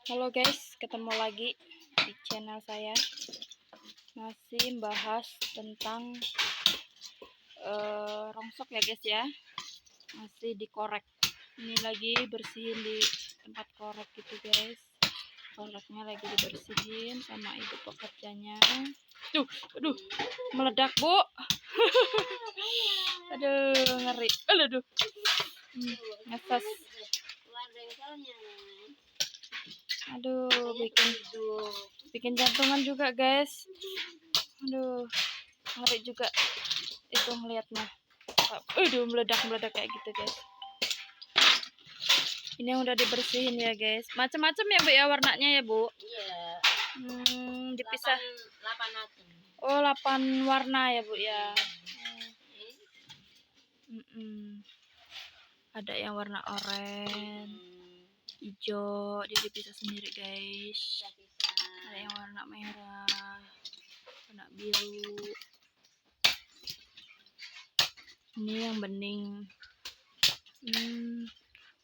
Halo guys, ketemu lagi di channel saya. Masih membahas tentang rongsok ya guys ya. Masih dikorek. Ini lagi bersihin di tempat korek gitu guys. Koreknya lagi dibersihin sama ibu pekerjanya. Aduh, meledak bu. Aduh, ngeri. Aduh, ngeses. Aduh, bikin jantungan juga guys. Aduh, ngeri juga itu ngelihatnya. Aduh, meledak kayak gitu guys. Ini yang udah dibersihin ya guys. Macam-macam ya bu ya warnanya ya bu. Iya. Dipisah. 8 macam. Oh, 8 warna ya bu ya. Ada yang warna oranye, hijau, dia dipisah sendiri guys. Ada yang warna merah, warna biru. Ini yang bening.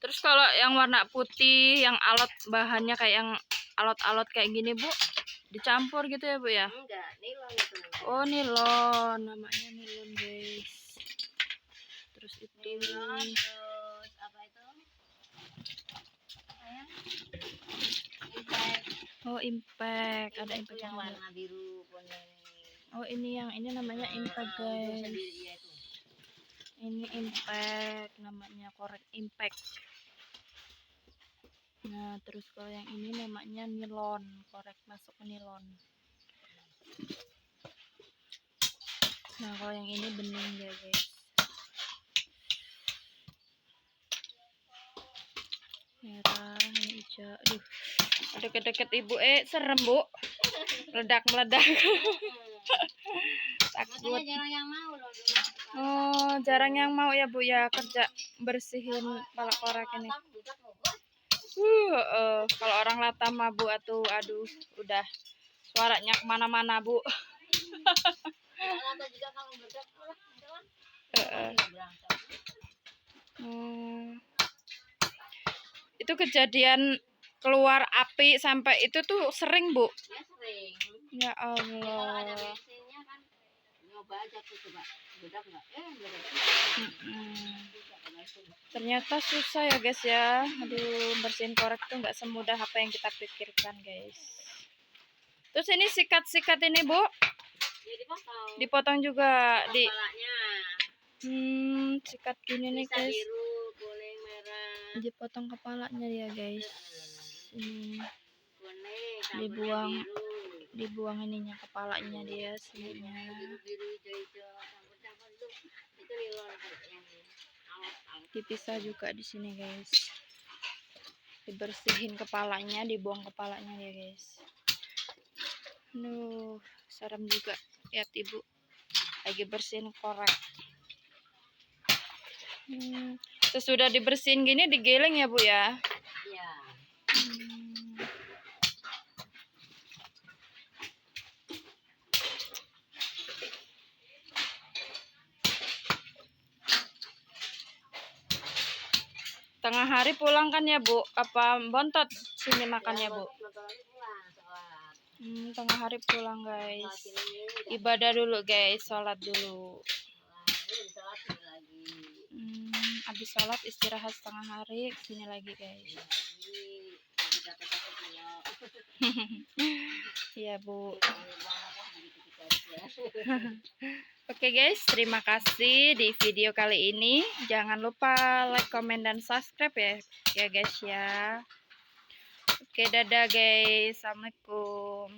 Terus kalau yang warna putih, yang alot bahannya kayak yang alot-alot kayak gini bu, dicampur gitu ya bu ya? Enggak, nilon itu. Oh nilon, namanya nilon guys. Terus itu. Nilon, terus apa itu? Apa ya? Impact. Oh impact, ada impact yang juga. Warna biru kuning. Oh ini namanya impact guys. Ini impact namanya, korek impact. Nah terus kalau yang ini namanya nilon, korek masuk ke nilon. Nah kalau yang ini bening ya guys. Merah, ini hijau. Aduh, deket-deket ibu serem bu, meledak takut. Jarang yang mau loh. Oh jarang yang mau ya bu ya kerja bersihin kepala korek ini. Kalau orang Latam mah bu, aduh udah suaranya kemana-mana bu. Itu kejadian keluar api sampai itu tuh sering bu? Ya sering. Ya Allah. Ada bensinnya kan nyoba aja tuh coba bedak nggak? Ternyata susah ya guys ya. Aduh, bersihin korek tuh nggak semudah apa yang kita pikirkan guys. Terus ini sikat-sikat ini bu? Ya, dipotong juga di. Kepalanya. Sikat gini nih guys. Biru, kuning, merah. Dipotong kepalanya ya guys. Ini Kuning, dibuang ininya, kepalanya dia sininya. Dipisah juga di sini guys. Dibersihin kepalanya, dibuang kepalanya ya guys. Serem juga lihat ibu lagi bersihin korek. Sesudah dibersihin gini digeleng ya bu ya? Iya. Tengah hari pulang kan ya bu? Apa bontot sini makannya bu? Tengah hari pulang guys. Ibadah dulu guys, sholat dulu. Habis sholat istirahat setengah hari, kesini lagi guys. Iya bu. Oke guys, terima kasih di video kali ini. Jangan lupa like, komen, dan subscribe ya guys ya. Oke, dadah guys. Assalamualaikum.